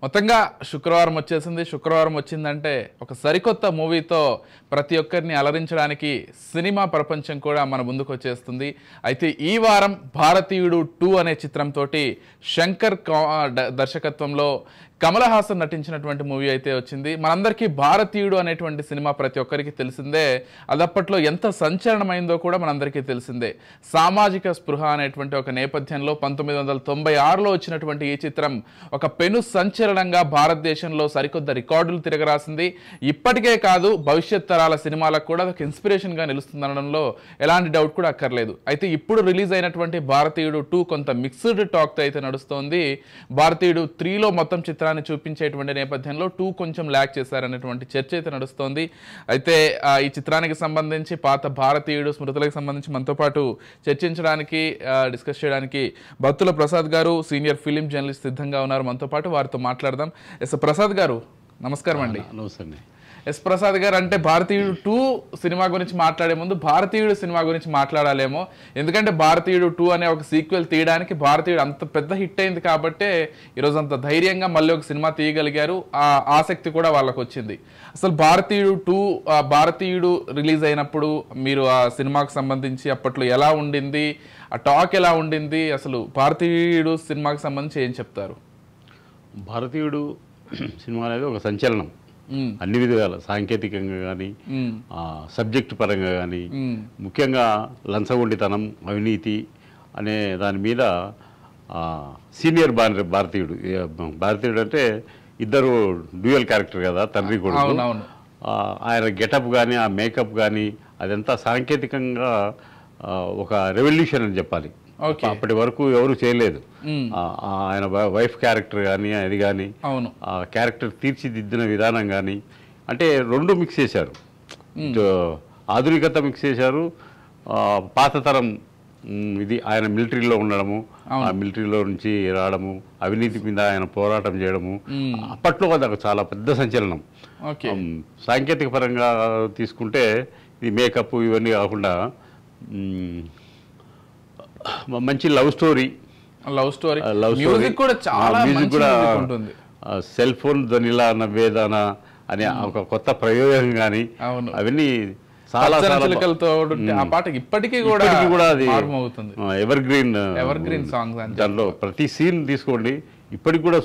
మొత్తంగా శుక్రవారం వచ్చేసింది. శుక్రవారం వచ్చిందంటే ఒక సరికొత్త మూవీతో ప్రతి ఒక్కరిని అలరించడానికి సినిమా ప్రపంచం కూడా మన ముందుకు వచ్చేస్తుంది. అయితే ఈ వారం భారతీయుడు 2 అనే చిత్రంతో శంకర్ దర్శకత్వంలో కమల్ హాసన్ నటించినటువంటి మూవీ అయితే వచ్చింది. మనందరికీ భారతీయుడు అనేటువంటి సినిమా ప్రతి ఒక్కరికి తెలిసిందే. అదప్పట్లో ఎంత సంచలనమైందో కూడా మనందరికీ తెలిసిందే. సామాజిక స్పృహ అనేటువంటి ఒక నేపథ్యంలో 1996లో వచ్చినటువంటి ఈ చిత్రం ఒక పెను సంచలనంగా భారతదేశంలో సరికొత్త రికార్డులు తిరగరాసింది. ఇప్పటికే కాదు, భవిష్యత్ తరాల సినిమాలకు కూడా ఒక ఇన్స్పిరేషన్గా నిలుస్తుందనడంలో ఎలాంటి డౌట్ కూడా అక్కర్లేదు. అయితే ఇప్పుడు రిలీజ్ అయినటువంటి భారతీయుడు 2 కొంత మిక్స్డ్ టాక్తో అయితే నడుస్తోంది. భారతీయుడు 3లో మొత్తం చిత్రాన్ని చూపించేటువంటి నేపథ్యంలో 2 కొంచెం ల్యాక్ చేశారనేటువంటి చర్చ అయితే నడుస్తోంది. అయితే ఈ చిత్రానికి సంబంధించి పాత భారతీయుడు స్మృతులకు సంబంధించి మనతో పాటు చర్చించడానికి డిస్కస్ చేయడానికి బత్తుల ప్రసాద్ గారు సీనియర్ ఫిలిం జర్నలిస్ట్ సిద్ధంగా ఉన్నారు. మనతో పాటు వారితో మాట్లాడదాం. ప్రసాద్ గారు నమస్కారం అండి. నమస్తే. ప్రసాద్ గారు, అంటే భారతీయుడు 2 సినిమా గురించి మాట్లాడే ముందు భారతీయుడు సినిమా గురించి మాట్లాడాలేమో. ఎందుకంటే భారతీయుడు 2 అనే ఒక సీక్వెల్ తీయడానికి భారతీయుడు అంత పెద్ద హిట్ అయింది కాబట్టే ఈరోజు అంత ధైర్యంగా మళ్ళీ ఒక సినిమా తీయగలిగారు. ఆ ఆసక్తి కూడా వాళ్ళకు వచ్చింది. అసలు భారతీయుడు 2 భారతీయుడు రిలీజ్ అయినప్పుడు మీరు ఆ సినిమాకు సంబంధించి అప్పట్లో ఎలా ఉండింది, ఆ టాక్ ఎలా ఉండింది, అసలు భారతీయుడు సినిమాకి సంబంధించి ఏం చెప్తారు? భారతీయుడు సినిమా అనేది ఒక సంచలనం. అన్ని విధాల సాంకేతికంగా కానీ, సబ్జెక్టు పరంగా కానీ, ముఖ్యంగా లంచగొండితనం, అవినీతి అనే దాని మీద సీనియర్ భారతీయుడు అంటే ఇద్దరు డ్యూయల్ క్యారెక్టర్ కదా, తండ్రి కొడుకు. ఆయన గెటప్ కానీ, ఆ మేకప్ కానీ అదంతా సాంకేతికంగా ఒక రెవల్యూషన్ అని చెప్పాలి. అప్పటి వరకు ఎవరు చేయలేదు. ఆయన వైఫ్ క్యారెక్టర్ కానీ, అది కానీ, ఆ క్యారెక్టర్ తీర్చిదిద్దిన విధానం కానీ, అంటే రెండు మిక్స్ చేశారు. ఆధునికత మిక్స్ చేశారు, పాతతరం ఇది ఆయన మిలిటరీలో ఉండడము, ఆ మిలిటరీలో నుంచి రావడము, అవినీతి మీద ఆయన పోరాటం చేయడము. అప్పట్లో అది చాలా పెద్ద సంచలనం. సాంకేతిక పరంగా తీసుకుంటే ఇది మేకప్ ఇవన్నీ కాకుండా మంచి లవ్ స్టోరీ, మ్యూజిక్ కూడా సెల్ ఫోన్ ధ్వనిలా నవ్వేదన అనే ఒక కొత్త ప్రయోగం కానీ, అవన్నీ చాలా ఇప్పటికీ కూడా ఎవర్ గ్రీన్ సాంగ్స్. దాంట్లో ప్రతి సీన్ తీసుకోండి, ఇప్పటికి కూడా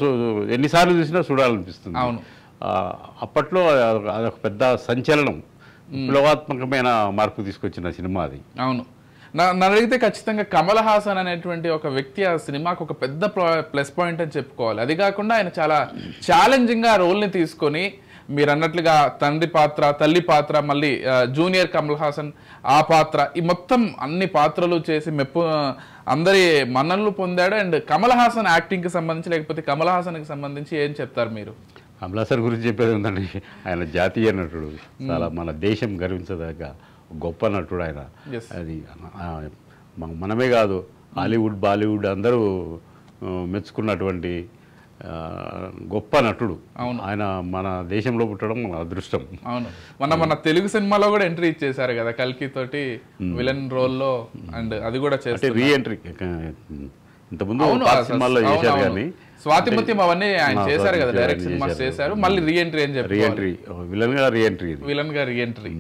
ఎన్నిసార్లు చూసినా చూడాలనిపిస్తుంది. అప్పట్లో అదొక పెద్ద సంచలనం, విప్లవాత్మకమైన మార్పు తీసుకొచ్చిన సినిమా అది. అవును, నన్ను అడిగితే ఖచ్చితంగా కమల్ హాసన్ అనేటువంటి ఒక వ్యక్తి ఆ సినిమాకు ఒక పెద్ద ప్లస్ పాయింట్ అని చెప్పుకోవాలి. అది కాకుండా ఆయన చాలా ఛాలెంజింగ్గా ఆ రోల్ని తీసుకొని మీరు అన్నట్లుగా తండ్రి పాత్ర, తల్లి పాత్ర, మళ్ళీ జూనియర్ కమల్ హాసన్ ఆ పాత్ర, ఈ మొత్తం అన్ని పాత్రలు చేసి అందరి మన్ననలు పొందాడు. అండ్ కమల్ హాసన్ యాక్టింగ్కి సంబంధించి, లేకపోతే కమల్ హాసన్కి సంబంధించి ఏం చెప్తారు మీరు? కమల్ హాసన్ గురించి చెప్పేది ఉందండి. ఆయన జాతీయ నటుడు, చాలా మన దేశం గర్వించదగ్గ గొప్ప నటుడు ఆయన. అది మనమే కాదు, హాలీవుడ్, బాలీవుడ్ అందరూ మెచ్చుకున్నటువంటి గొప్ప నటుడు ఆయన. మన దేశంలో పుట్టడం మన అదృష్టం. అవును, మన తెలుగు సినిమాలో కూడా ఎంట్రీ ఇచ్చేసారు కదా కల్కి తోటి విలన్ రోల్లో. అండ్ అది కూడా చేస్తే రీ ఎంట్రీ ఇంతకుముందు సినిమాల్లో చేశారు కానీ, స్వాతిముత్యం అవన్నీ ఆయన చేశారు కదా, డైరెక్ట్ సినిమాస్ చేశారు. మళ్ళీ రీ ఎంట్రీ అని చెప్పి విలన్ గా రీ ఎంట్రీ.